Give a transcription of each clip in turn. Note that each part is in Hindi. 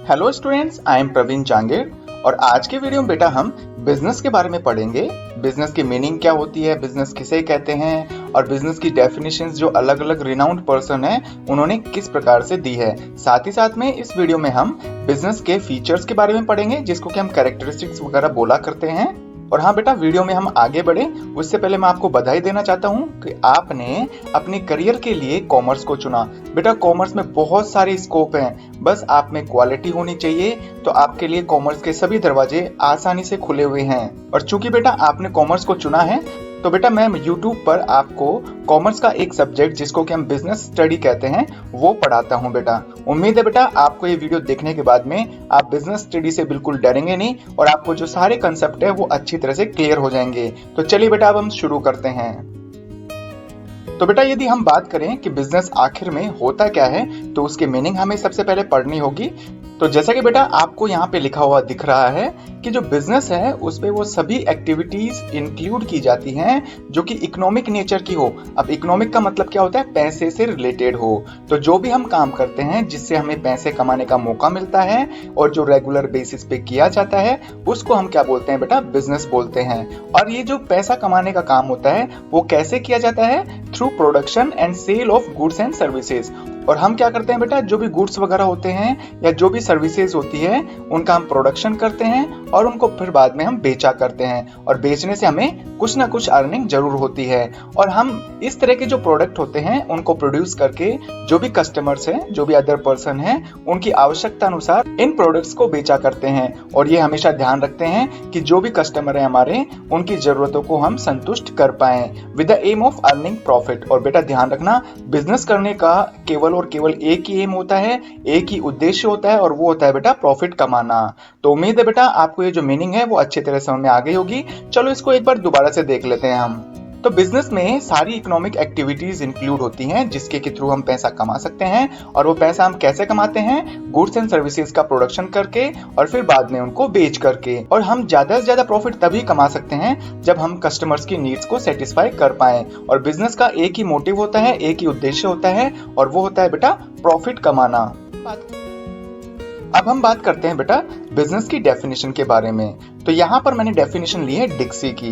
Hello students, I am Praveen Jangir और आज के वीडियो में बेटा हम बिजनेस के बारे में पढ़ेंगे। बिजनेस की मीनिंग क्या होती है, बिजनेस किसे कहते हैं और बिजनेस की डेफिनेशंस जो अलग अलग रिनाउंड पर्सन है उन्होंने किस प्रकार से दी है। साथ ही साथ में इस वीडियो में हम बिजनेस के फीचर्स के बारे में पढ़ेंगे जिसको कि हम कैरेक्टरिस्टिक्स वगैरह बोला करते हैं। और हाँ बेटा, वीडियो में हम आगे बढ़े उससे पहले मैं आपको बधाई देना चाहता हूँ कि आपने अपने करियर के लिए कॉमर्स को चुना। बेटा कॉमर्स में बहुत सारे स्कोप हैं, बस आप में क्वालिटी होनी चाहिए तो आपके लिए कॉमर्स के सभी दरवाजे आसानी से खुले हुए हैं। और चूंकि बेटा आपने कॉमर्स को चुना है तो बेटा मैं YouTube पर आपको कॉमर्स का एक सब्जेक्ट जिसको कि हम बिजनेस स्टडी कहते हैं वो पढ़ाता हूं बेटा। उम्मीद है बेटा आपको ये वीडियो देखने के बाद में आप बिजनेस स्टडी से बिल्कुल डरेंगे नहीं और आपको जो सारे कंसेप्ट है वो अच्छी तरह से क्लियर हो जाएंगे। तो चलिए बेटा अब हम शुरू करते हैं। तो बेटा यदि हम बात करें कि बिजनेस आखिर में होता क्या है तो उसकी मीनिंग हमें सबसे पहले पढ़नी होगी। तो जैसा कि बेटा आपको यहाँ पे लिखा हुआ दिख रहा है कि जो बिजनेस है उसपे वो सभी एक्टिविटीज इंक्लूड की जाती हैं जो कि इकोनॉमिक नेचर की हो। अब इकोनॉमिक का मतलब क्या होता है, पैसे से रिलेटेड हो। तो जो भी हम काम करते हैं जिससे हमें पैसे कमाने का मौका मिलता है और जो रेगुलर बेसिस पे किया जाता है उसको हम क्या बोलते हैं बेटा, बिजनेस बोलते हैं। और ये जो पैसा कमाने का काम होता है वो कैसे किया जाता है, through production and sale of goods and services. और हम क्या करते हैं बेटा, जो भी गुड्स वगैरह होते हैं या जो भी सर्विसेज होती है उनका हम प्रोडक्शन करते हैं और उनको फिर बाद में हम बेचा करते हैं और बेचने से हमें कुछ ना कुछ अर्निंग जरूर होती है। और हम इस तरह के जो प्रोडक्ट होते हैं उनको प्रोड्यूस करके जो भी कस्टमर्स हैं, जो भी अदर पर्सन हैं, उनकी आवश्यकता अनुसार इन प्रोडक्ट्स को बेचा करते हैं। और ये हमेशा ध्यान रखते हैं कि जो भी कस्टमर है हमारे उनकी जरूरतों को हम संतुष्ट कर पाए with the aim of earning profit. और बेटा ध्यान रखना, बिजनेस करने का केवल और केवल एक ही एम होता है, एक ही उद्देश्य होता है और वो होता है बेटा प्रॉफिट कमाना। तो उम्मीद है बेटा आपको ये जो मीनिंग है वो अच्छी तरह समझ में आ गई होगी। चलो इसको एक बार दोबारा से देख लेते हैं हम। तो बिजनेस में सारी इकोनॉमिक एक्टिविटीज इंक्लूड होती हैं जिसके के थ्रू हम पैसा कमा सकते हैं। और वो पैसा हम कैसे कमाते हैं, गुड्स एंड सर्विसेज का प्रोडक्शन करके और फिर बाद में उनको बेच करके। और हम ज्यादा से ज्यादा प्रॉफिट तभी कमा सकते हैं जब हम कस्टमर्स की नीड्स को सेटिस्फाई कर पाए। और बिजनेस का एक ही मोटिव होता है, एक ही उद्देश्य होता है और वो होता है बेटा प्रॉफिट कमाना। अब हम बात करते हैं बेटा बिजनेस की डेफिनेशन के बारे में। तो यहाँ पर मैंने डेफिनेशन ली है डिक्सी की।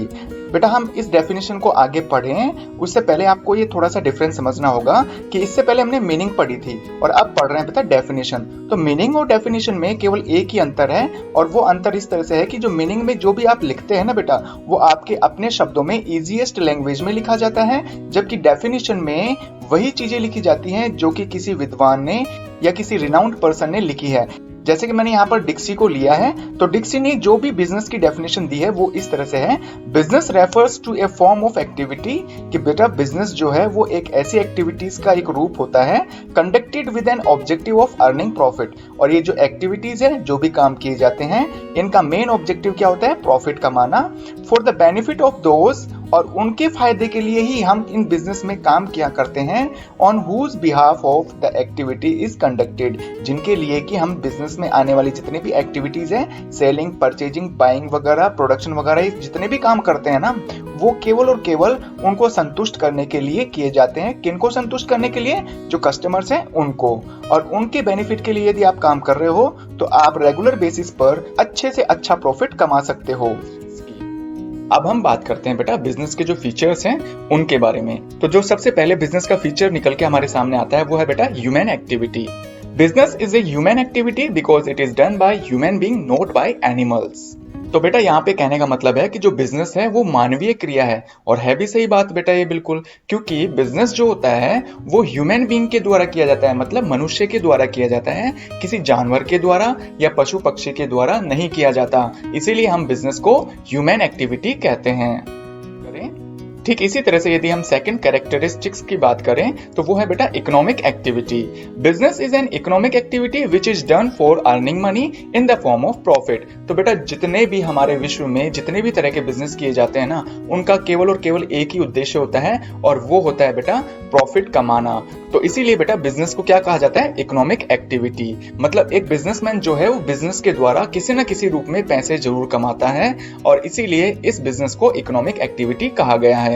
बेटा हम इस डेफिनेशन को आगे पढ़ें उससे पहले आपको ये थोड़ा सा डिफरेंस समझना होगा कि इससे पहले हमने मीनिंग पढ़ी थी और अब पढ़ रहे हैं बेटा डेफिनेशन। तो मीनिंग और डेफिनेशन में केवल एक ही अंतर है और वो अंतर इस तरह से है कि जो मीनिंग में जो भी आप लिखते हैं ना बेटा वो आपके अपने शब्दों में इजीएस्ट लैंग्वेज में लिखा जाता है, जबकि डेफिनेशन में वही चीजें लिखी जाती हैं जो कि किसी विद्वान ने या किसी रिनाउंड पर्सन ने लिखी है। जैसे कि मैंने यहाँ पर डिक्सी को लिया है तो डिक्सी ने जो भी बिजनेस की डेफिनेशन दी है वो इस तरह से है, business refers to a form of activity. कि बेटा बिजनेस जो है वो एक ऐसी एक्टिविटीज का एक रूप होता है conducted with an objective of earning profit. और ये जो एक्टिविटीज है, जो भी काम किए जाते हैं, इनका मेन ऑब्जेक्टिव क्या होता है, प्रॉफिट कमाना for the benefit of those. और उनके फायदे के लिए ही हम इन बिजनेस में काम किया करते हैं on whose behalf of the activity is conducted, जिनके लिए कि हम बिजनेस में आने वाली जितनी भी एक्टिविटीज हैं, सेलिंग, परचेजिंग, बाइंग वगैरह, प्रोडक्शन वगैरह, जितने भी काम करते हैं ना वो केवल और केवल उनको संतुष्ट करने के लिए किए जाते हैं। किनको संतुष्ट करने के लिए, जो कस्टमर्स हैं उनको। और उनके बेनिफिट के लिए यदि आप काम कर रहे हो तो आप रेगुलर बेसिस पर अच्छे से अच्छा प्रॉफिट कमा सकते हो। अब हम बात करते हैं बेटा बिजनेस के जो फीचर्स हैं उनके बारे में। तो जो सबसे पहले बिजनेस का फीचर निकल के हमारे सामने आता है वो है बेटा human activity. Business is a human activity because it is done by human being, not by animals. तो बेटा यहाँ पे कहने का मतलब है कि जो बिजनेस है वो मानवीय क्रिया है। और है भी सही बात बेटा ये बिल्कुल, क्योंकि बिजनेस जो होता है वो ह्यूमन बीइंग के द्वारा किया जाता है, मतलब मनुष्य के द्वारा किया जाता है, किसी जानवर के द्वारा या पशु पक्षी के द्वारा नहीं किया जाता। इसीलिए हम बिजनेस को ह्यूमन एक्टिविटी कहते हैं। ठीक इसी तरह से यदि हम सेकंड कैरेक्टरिस्टिक्स की बात करें तो वो है बेटा economic activity. Business is an economic activity which is done for earning money in the form of profit. तो बेटा जितने भी हमारे विश्व में जितने भी तरह के बिजनेस किए जाते हैं ना उनका केवल और केवल एक ही उद्देश्य होता है और वो होता है बेटा प्रॉफिट कमाना। तो इसीलिए बेटा बिजनेस को क्या कहा जाता है, इकोनॉमिक एक्टिविटी। मतलब एक बिजनेसमैन जो है वो बिजनेस के द्वारा किसी न किसी रूप में पैसे जरूर कमाता है और इसीलिए इस बिजनेस को इकोनॉमिक एक्टिविटी कहा गया है।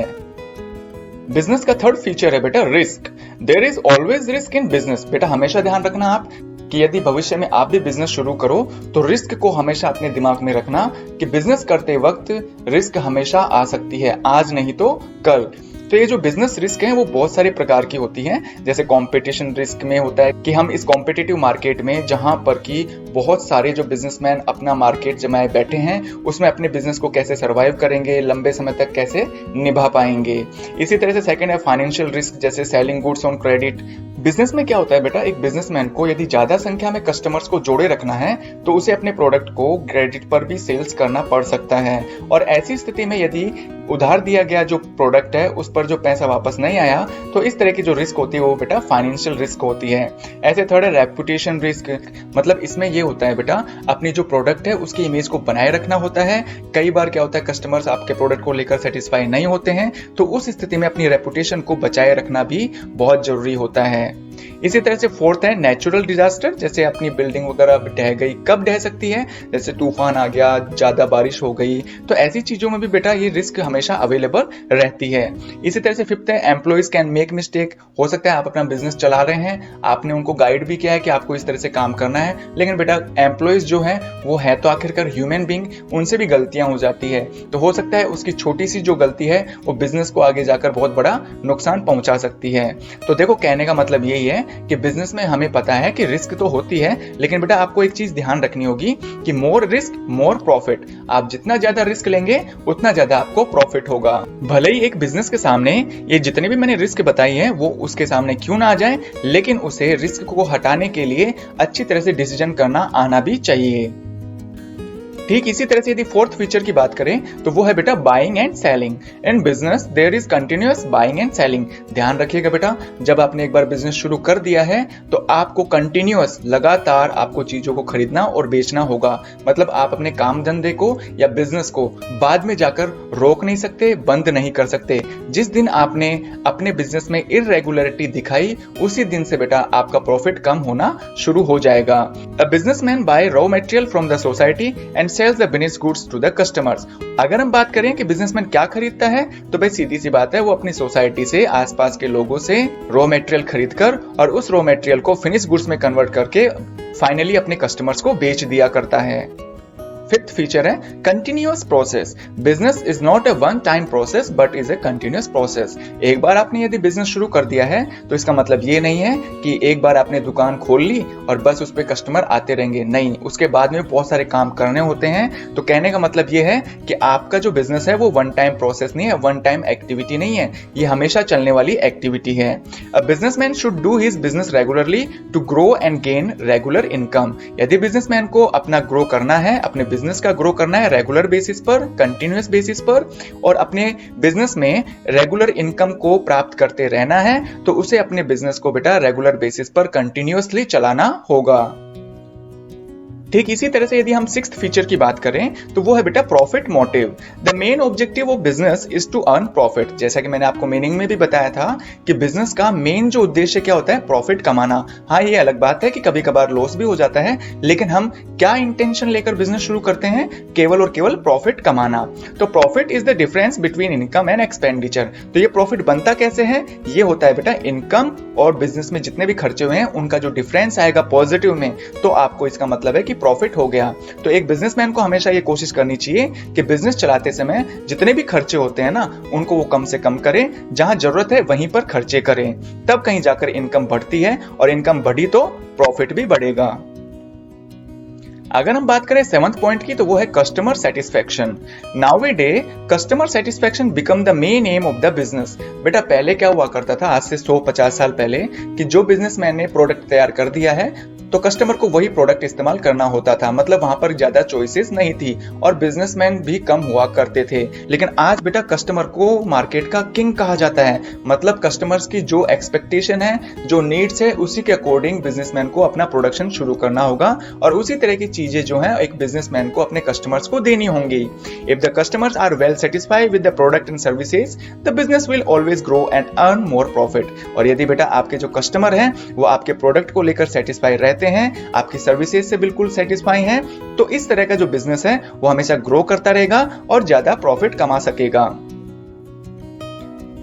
बिजनेस का थर्ड फीचर है बेटा risk. There is always risk in business. बेटा हमेशा ध्यान रखना आप कि यदि भविष्य में आप भी बिजनेस शुरू करो तो रिस्क को हमेशा अपने दिमाग में रखना कि बिजनेस करते वक्त रिस्क हमेशा आ सकती है, आज नहीं तो कल। तो ये जो बिजनेस रिस्क है वो बहुत सारे प्रकार की होती हैं। जैसे कंपटीशन रिस्क में होता है कि हम इस कॉम्पिटिटिव मार्केट में जहां पर कि बहुत सारे जो बिजनेसमैन अपना मार्केट जमाए बैठे हैं उसमें अपने बिजनेस को कैसे सर्वाइव करेंगे, लंबे समय तक कैसे निभा पाएंगे। इसी तरह से सेकंड है फाइनेंशियल रिस्क, जैसे selling goods on credit. Business में क्या होता है बेटा, एक बिजनेसमैन को यदि ज्यादा संख्या में कस्टमर्स को जोड़े रखना है तो उसे अपने प्रोडक्ट को क्रेडिट पर भी सेल्स करना पड़ सकता है, और ऐसी स्थिति में यदि उधार दिया गया जो प्रोडक्ट है उस पर जो पैसा वापस नहीं आया तो इस तरह की जो रिस्क होती है वो बेटा फाइनेंशियल रिस्क होती है। ऐसे थर्ड है रेपुटेशन रिस्क, मतलब इसमें ये होता है बेटा अपनी जो प्रोडक्ट है उसकी इमेज को बनाए रखना होता है। कई बार क्या होता है कस्टमर्स आपके प्रोडक्ट को लेकर सेटिस्फाई नहीं होते हैं, तो उस स्थिति में अपनी रेपुटेशन को बचाए रखना भी बहुत जरूरी होता है। इसी तरह से फोर्थ है नेचुरल डिजास्टर, जैसे अपनी बिल्डिंग वगैरह ढह गई, कब ढह सकती है, जैसे तूफान आ गया, ज्यादा बारिश हो गई, तो ऐसी चीजों में भी बेटा ये रिस्क हमेशा अवेलेबल रहती है। इसी तरह से फिफ्थ है एम्प्लॉइज कैन मेक मिस्टेक। हो सकता है आप अपना बिजनेस चला रहे हैं, आपने उनको गाइड भी किया है कि आपको इस तरह से काम करना है, लेकिन बेटा एम्प्लॉइज जो है वो है तो आखिरकार ह्यूमन बीइंग, उनसे भी गलतियां हो जाती है। तो हो सकता है उसकी छोटी सी जो गलती है वो बिजनेस को आगे जाकर बहुत बड़ा नुकसान पहुंचा सकती है। तो देखो कहने का मतलब यही है कि बिजनेस में हमें पता है कि रिस्क तो होती है, लेकिन बेटा आपको एक चीज ध्यान रखनी होगी कि मोर रिस्क मोर प्रॉफिट। आप जितना ज्यादा रिस्क लेंगे उतना ज्यादा आपको प्रॉफिट होगा। भले ही एक बिजनेस के सामने ये जितने भी मैंने रिस्क बताई है वो उसके सामने क्यों ना आ जाए, लेकिन उसे रिस्क को हटाने के लिए अच्छी तरह से डिसीजन करना आना भी चाहिए। ठीक इसी तरह से यदि फोर्थ फीचर की बात करें तो वो है बेटा buying and selling. In business there is continuous buying and selling. ध्यान रखिएगा बेटा, जब आपने एक बार बिजनेस शुरू कर दिया है तो आपको कंटिन्यूअस लगातार आपको चीजों को खरीदना और बेचना होगा। मतलब आप अपने काम धंधे को या बिजनेस को बाद में जाकर रोक नहीं सकते, बंद नहीं कर सकते। जिस दिन आपने अपने बिजनेस में इररेगुलरिटी दिखाई उसी दिन से बेटा आपका प्रॉफिट कम होना शुरू हो जाएगा। A businessman buy raw material from the society and sells the finished goods to the customers। अगर हम बात करें कि बिजनेसमैन क्या खरीदता है तो भाई सीधी सी बात है, वो अपनी सोसाइटी से, आसपास के लोगों से रॉ मटेरियल खरीदकर और उस रॉ मटेरियल को फिनिश गुड्स में कन्वर्ट करके फाइनली अपने कस्टमर्स को बेच दिया करता है। फिफ्थ फीचर है continuous process. Business is not a one time process but is a continuous process. एक बार आपने यदि बिजनेस शुरू कर दिया है तो इसका मतलब ये नहीं है कि एक बार आपने दुकान खोल ली और बस उस पे कस्टमर आते रहेंगे, नहीं, उसके बाद में बहुत सारे काम करने होते हैं। तो कहने का मतलब ये है कि आपका जो बिजनेस है वो वन टाइम प्रोसेस नहीं है, वन टाइम एक्टिविटी नहीं है, ये हमेशा चलने वाली एक्टिविटी है। A businessman should do his business regularly to grow and gain regular income. यदि बिजनेसमैन को अपना ग्रो करना है, अपने बिजनेस का ग्रो करना है रेगुलर बेसिस पर, कंटिन्यूअस बेसिस पर, और अपने बिजनेस में रेगुलर इनकम को प्राप्त करते रहना है, तो उसे अपने बिजनेस को बेटा रेगुलर बेसिस पर कंटिन्यूअसली चलाना होगा। ठीक इसी तरह से यदि हम सिक्स्थ फीचर की बात करें तो वो है बेटा profit motive. The main objective of business is to earn profit. जैसा कि मैंने आपको मीनिंग में भी बताया था कि बिजनेस का मेन जो उद्देश्य क्या होता है, प्रॉफिट कमाना। हाँ, ये अलग बात है कि कभी कभार लॉस भी हो जाता है, लेकिन हम क्या इंटेंशन लेकर बिजनेस शुरू करते हैं, केवल और केवल प्रॉफिट कमाना। तो profit is the difference between income and expenditure. तो ये प्रॉफिट बनता कैसे है, ये होता है बेटा इनकम और बिजनेस में जितने भी खर्चे हुए हैं उनका जो डिफरेंस आएगा पॉजिटिव में, तो आपको इसका मतलब है कि प्रॉफिट हो गया। तो एक बिजनेसमैन को हमेशा ये कोशिश करनी चाहिए कि बिजनेस चलाते समय जितने भी खर्चे होते हैं ना उनको वो कम से कम करें, जहां जरूरत है वहीं पर खर्चे करें, तब कहीं जाकर इनकम बढ़ती है, और इनकम बढ़ी तो प्रॉफिट भी बढ़ेगा। अगर हम बात करें सेवंथ पॉइंट की तो वो है customer satisfaction. Nowadays customer satisfaction become the main aim of the business. बेटा पहले क्या हुआ करता था, आज से 150 साल पहले, कि जो बिजनेसमैन ने प्रोडक्ट तैयार कर दिया है तो कस्टमर को वही प्रोडक्ट इस्तेमाल करना होता था। मतलब वहां पर ज्यादा चॉइसेस नहीं थी और बिजनेसमैन भी कम हुआ करते थे। लेकिन आज बेटा कस्टमर को मार्केट का किंग कहा जाता है। मतलब कस्टमर्स की जो एक्सपेक्टेशन है, जो नीड्स है, उसी के अकॉर्डिंग बिजनेसमैन को अपना प्रोडक्शन शुरू करना होगा, और उसी तरह की चीजें जो है एक बिजनेसमैन को अपने कस्टमर्स को देनी होंगी। If the customers are well satisfied with the product and services, the business will always grow and earn more profit. और यदि बेटा आपके जो कस्टमर हैं वो आपके प्रोडक्ट को लेकर सेटिस्फाई रहते हैं, आपकी सर्विसेज से बिल्कुल सेटिस्फाई हैं, तो इस तरह का जो बिजनेस है वो हमेशा ग्रो करता रहेगा और ज्यादा प्रॉफिट कमा सकेगा।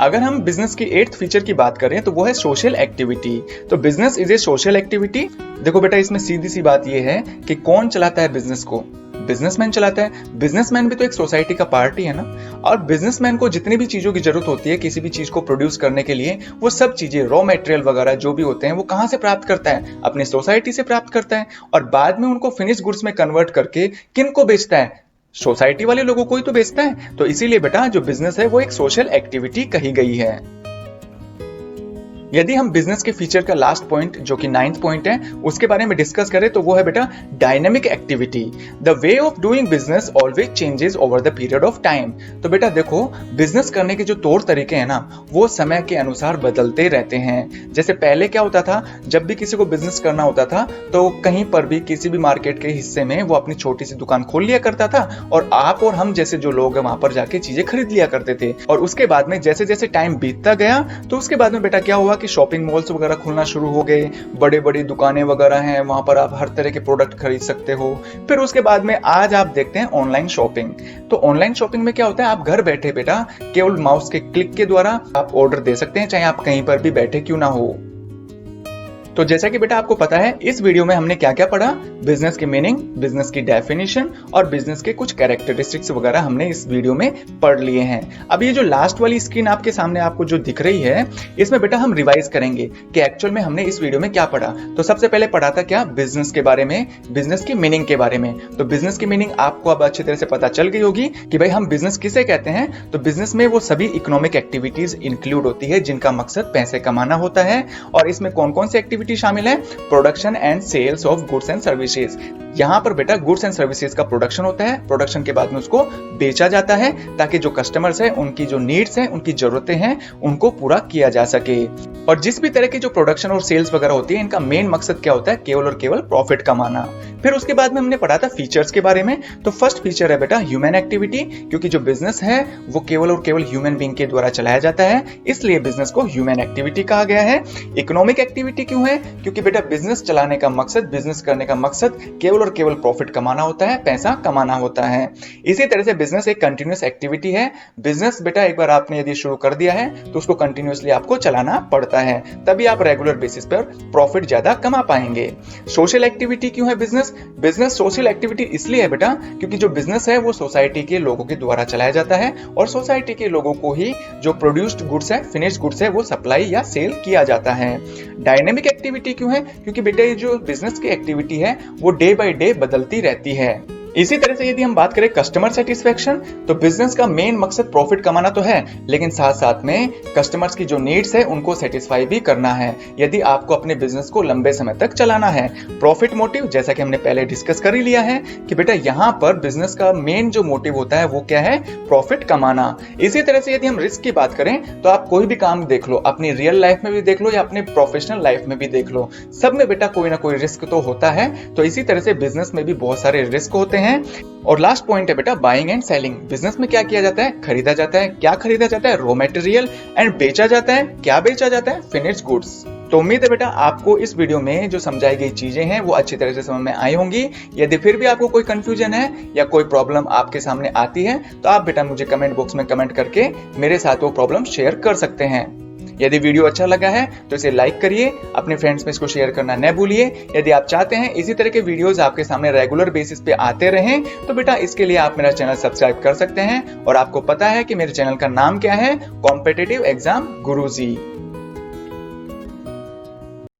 अगर हम बिजनेस की 8th फीचर की बात करें तो वो है सोशल एक्टिविटी। तो business is a social activity. देखो बेटा, इसमें सीधी सी बात ये है कि कौन चलाता है बिजनेस को? बिजनेसमैन चलाता है। बिजनेसमैन भी तो एक सोसाइटी का पार्ट ही है ना। और बिजनेसमैन को जितनी भी चीजों की जरूरत होती है किसी भी चीज को प्रोड्यूस करने के लिए, वो सब चीजें, रॉ मटेरियल वगैरह जो भी होते हैं, वो कहां से प्राप्त करता है? अपनी सोसाइटी से प्राप्त करता है, और बाद में उनको फिनिश गुड्स में कन्वर्ट करके किन को बेचता है? सोसाइटी वाले लोगों को ही तो बेचता है। तो इसीलिए बेटा जो बिजनेस है वो एक सोशल एक्टिविटी कही गई है। यदि हम बिजनेस के फीचर का लास्ट पॉइंट जो कि 9th पॉइंट है उसके बारे में डिस्कस करें तो वो है बेटा dynamic activity. The way of doing business always changes over the period of time. तो बेटा देखो, बिजनेस करने के जो तौर तरीके हैं ना, वो समय के अनुसार बदलते रहते हैं। जैसे पहले क्या होता था, जब भी किसी को बिजनेस करना होता था तो कहीं पर भी किसी भी मार्केट के हिस्से में वो अपनी छोटी सी दुकान खोल लिया करता था, और आप और हम जैसे जो लोग हैं वहां पर जाके चीजें खरीद लिया करते थे। और उसके बाद में जैसे जैसे टाइम बीतता गया तो उसके बाद में बेटा क्या हुआ कि शॉपिंग मॉल्स वगैरह खुलना शुरू हो गए, बड़े बड़ी दुकानें वगैरह हैं, वहां पर आप हर तरह के प्रोडक्ट खरीद सकते हो। फिर उसके बाद में आज आप देखते हैं ऑनलाइन शॉपिंग। तो ऑनलाइन शॉपिंग में क्या होता है, आप घर बैठे बेटा केवल माउस के क्लिक के द्वारा आप ऑर्डर दे सकते हैं, चाहे आप कहीं पर भी बैठे क्यों ना हो। तो जैसा कि बेटा आपको पता है, इस वीडियो में हमने क्या क्या पढ़ा? बिजनेस की मीनिंग, बिजनेस की डेफिनेशन और बिजनेस के कुछ कैरेक्टरिस्टिक्स वगैरह हमने इस वीडियो में पढ़ लिए हैं। अब ये जो लास्ट वाली स्क्रीन आपके सामने आपको जो दिख रही है, इसमें बेटा हम रिवाइज करेंगे कि एक्चुअल में हमने इस वीडियो में क्या पढ़ा। तो सबसे पहले पढ़ा था क्या? बिजनेस के बारे में, बिजनेस की मीनिंग के बारे में। तो बिजनेस की मीनिंग आपको अब अच्छी तरह से पता चल गई होगी कि भाई हम बिजनेस किसे कहते हैं। तो बिजनेस में वो सभी इकोनॉमिक एक्टिविटीज इंक्लूड होती है जिनका मकसद पैसे कमाना होता है। और इसमें कौन कौन सी एक्टिविटी शामिल है? Production and sales of goods and services. यहां पर बेटा गुड्स एंड सर्विसेज का प्रोडक्शन होता है, प्रोडक्शन के बाद में उसको बेचा जाता है ताकि जो कस्टमर्स है उनकी जो नीड्स हैं, उनकी जरूरतें हैं, उनको पूरा किया जा सके। और जिस भी तरह की जो प्रोडक्शन और सेल्स वगैरह होती है, इनका मेन मकसद क्या होता है? केवल और केवल प्रॉफिट कमाना। फिर उसके बाद में हमने पढ़ा था फीचर्स के बारे में। तो फर्स्ट फीचर है बेटा ह्यूमन एक्टिविटी, क्योंकि जो बिजनेस है वो केवल और केवल ह्यूमन बीइंग के द्वारा चलाया जाता है, इसलिए बिजनेस को ह्यूमन एक्टिविटी कहा गया है। इकोनॉमिक एक्टिविटी क्यों है? क्योंकि बेटा बिजनेस चलाने का मकसद, बिजनेस करने का मकसद केवल और केवल प्रॉफिट कमाना होता है, पैसा कमाना होता है। इसी तरह से बिजनेस एक कंटिन्यूअस एक्टिविटी है। बिजनेस बेटा एक बार आपने यदि शुरू कर दिया है तो उसको कंटिन्यूअसली आपको चलाना पड़ता है, तभी आप रेगुलर बेसिस पर प्रॉफिट ज्यादा कमा पाएंगे। सोशल एक्टिविटी क्यों है बिजनेस? बिजनेस सोशल एक्टिविटी इसलिए है बेटा क्योंकि जो बिजनेस है वो सोसाइटी के लोगों के द्वारा चलाया जाता है, और सोसाइटी के लोगों को ही जो प्रोड्यूस्ड गुड्स है, फिनिश्ड गुड्स है, वो सप्लाई या सेल किया जाता है। डायनेमिक एक्टिविटी क्यों है? क्योंकि बेटा ये जो बिजनेस की एक्टिविटी है वो डे बाय डे बदलती रहती है। इसी तरह से यदि हम बात करें कस्टमर सेटिस्फेक्शन, तो बिजनेस का मेन मकसद प्रॉफिट कमाना तो है, लेकिन साथ साथ में कस्टमर्स की जो नीड्स है उनको सेटिस्फाई भी करना है, यदि आपको अपने बिजनेस को लंबे समय तक चलाना है। प्रॉफिट मोटिव, जैसा कि हमने पहले डिस्कस कर ही लिया है कि बेटा यहाँ पर बिजनेस का मेन जो मोटिव होता है वो क्या है? प्रॉफिट कमाना। इसी तरह से यदि हम रिस्क की बात करें तो आप कोई भी काम देख लो, अपनी रियल लाइफ में भी देख लो या अपने प्रोफेशनल लाइफ में भी देख लो, सब में बेटा कोई ना कोई रिस्क तो होता है। तो इसी तरह से बिजनेस में भी बहुत सारे रिस्क होते हैं। और लास्ट पॉइंट है बेटा बाइंग एंड सेलिंग। बिजनेस में क्या किया जाता है? खरीदा जाता है। क्या खरीदा जाता है? Raw material. एंड बेचा जाता है। क्या बेचा जाता है? Finished goods. तो उम्मीद है बेटा आपको इस वीडियो में जो समझाई गई चीजें हैं वो अच्छी तरह से समझ में आई होंगी। यदि फिर भी आपको कोई कंफ्यूजन है या कोई प्रॉब्लम आपके सामने आती है तो आप बेटा मुझे कमेंट बॉक्स में कमेंट करके मेरे साथ वो प्रॉब्लम शेयर कर सकते हैं। यदि वीडियो अच्छा लगा है तो इसे लाइक करिए, अपने फ्रेंड्स में इसको शेयर करना न भूलिए। यदि आप चाहते हैं इसी तरह के वीडियोस आपके सामने रेगुलर बेसिस पे आते रहें तो बेटा इसके लिए आप मेरा चैनल सब्सक्राइब कर सकते हैं। और आपको पता है कि मेरे चैनल का नाम क्या है? कॉम्पिटिटिव एग्जाम गुरुजी।